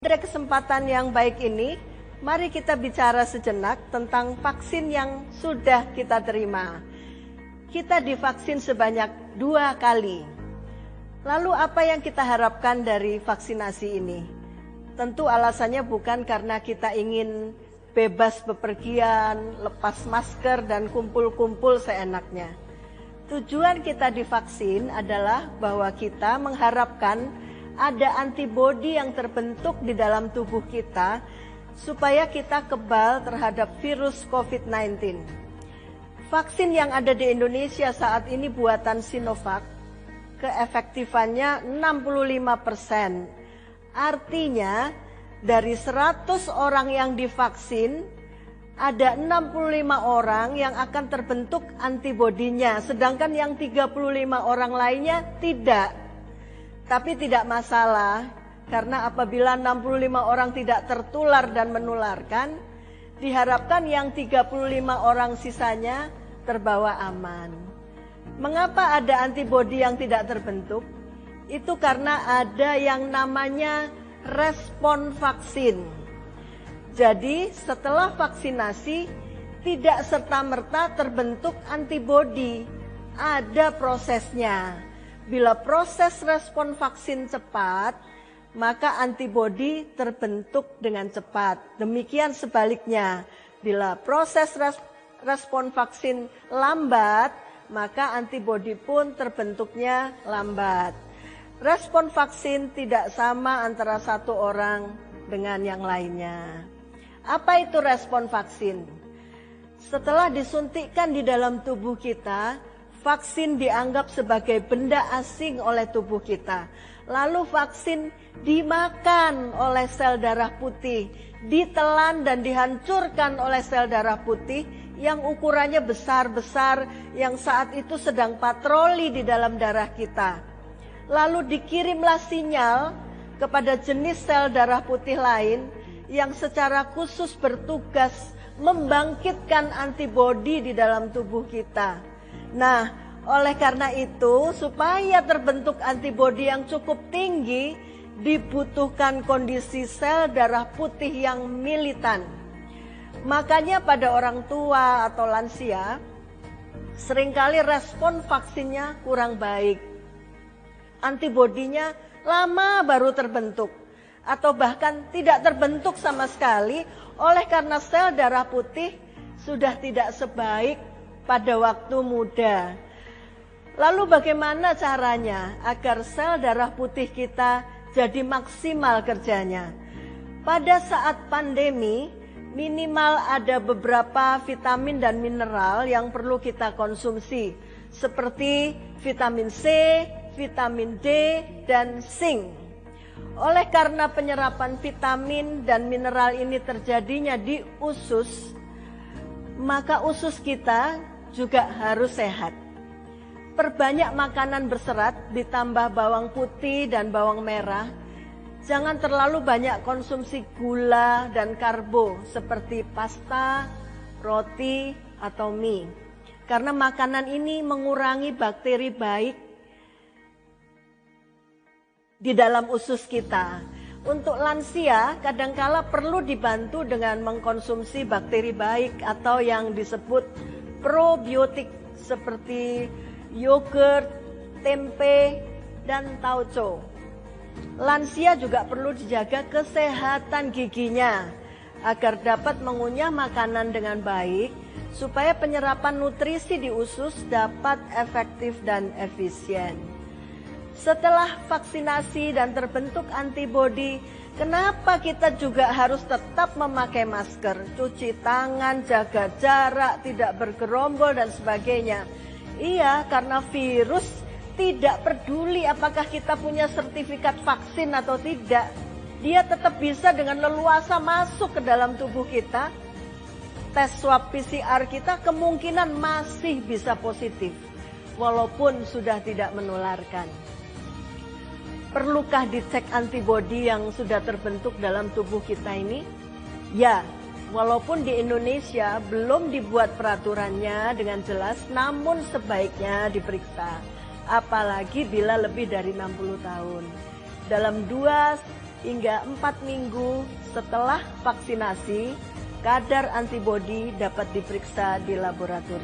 Pada kesempatan yang baik ini, mari kita bicara sejenak tentang vaksin yang sudah kita terima. Kita divaksin sebanyak 2 kali. Lalu apa yang kita harapkan dari vaksinasi ini? Tentu alasannya bukan karena kita ingin bebas bepergian, lepas masker, dan kumpul-kumpul seenaknya. Tujuan kita divaksin adalah bahwa kita mengharapkan ada antibodi yang terbentuk di dalam tubuh kita supaya kita kebal terhadap virus COVID-19. Vaksin yang ada di Indonesia saat ini buatan Sinovac, keefektifannya 65%. Artinya dari 100 orang yang divaksin, ada 65 orang yang akan terbentuk antibodinya, sedangkan yang 35 orang lainnya tidak. Tapi tidak masalah, karena apabila 65 orang tidak tertular dan menularkan, diharapkan yang 35 orang sisanya terbawa aman. Mengapa ada antibodi yang tidak terbentuk? Itu karena ada yang namanya respon vaksin. Jadi setelah vaksinasi tidak serta-merta terbentuk antibodi, ada prosesnya. Bila proses respon vaksin cepat, maka antibodi terbentuk dengan cepat. Demikian sebaliknya, bila proses respon vaksin lambat, maka antibodi pun terbentuknya lambat. Respon vaksin tidak sama antara satu orang dengan yang lainnya. Apa itu respon vaksin? Setelah disuntikkan di dalam tubuh kita, vaksin dianggap sebagai benda asing oleh tubuh kita. Lalu vaksin dimakan oleh sel darah putih, ditelan dan dihancurkan oleh sel darah putih yang ukurannya besar-besar, yang saat itu sedang patroli di dalam darah kita. Lalu dikirimlah sinyal kepada jenis sel darah putih lain yang secara khusus bertugas membangkitkan antibodi di dalam tubuh kita. Nah, oleh karena itu, supaya terbentuk antibodi yang cukup tinggi, dibutuhkan kondisi sel darah putih yang militan. Makanya pada orang tua atau lansia, seringkali respon vaksinnya kurang baik. Antibodinya lama baru terbentuk, atau bahkan tidak terbentuk sama sekali oleh karena sel darah putih sudah tidak sebaik pada waktu muda. Lalu bagaimana caranya agar sel darah putih kita jadi maksimal kerjanya? Pada saat pandemi, minimal ada beberapa vitamin dan mineral yang perlu kita konsumsi, seperti vitamin C, vitamin D, dan zinc. Oleh karena penyerapan vitamin dan mineral ini terjadinya di usus, maka usus kita juga harus sehat. Perbanyak makanan berserat ditambah bawang putih dan bawang merah. Jangan terlalu banyak konsumsi gula dan karbo seperti pasta, roti, atau mie. Karena makanan ini mengurangi bakteri baik di dalam usus kita. Untuk lansia, kadangkala perlu dibantu dengan mengkonsumsi bakteri baik atau yang disebut probiotik seperti yogurt, tempe, dan tauco. Lansia juga perlu dijaga kesehatan giginya agar dapat mengunyah makanan dengan baik supaya penyerapan nutrisi di usus dapat efektif dan efisien. Setelah vaksinasi dan terbentuk antibodi, kenapa kita juga harus tetap memakai masker, cuci tangan, jaga jarak, tidak bergerombol dan sebagainya? Iya, karena virus tidak peduli apakah kita punya sertifikat vaksin atau tidak. Dia tetap bisa dengan leluasa masuk ke dalam tubuh kita. Tes swab PCR kita kemungkinan masih bisa positif, walaupun sudah tidak menularkan. Perlukah dicek antibodi yang sudah terbentuk dalam tubuh kita ini? Ya, walaupun di Indonesia belum dibuat peraturannya dengan jelas, namun sebaiknya diperiksa. Apalagi bila lebih dari 60 tahun. Dalam 2 hingga 4 minggu setelah vaksinasi, kadar antibodi dapat diperiksa di laboratorium.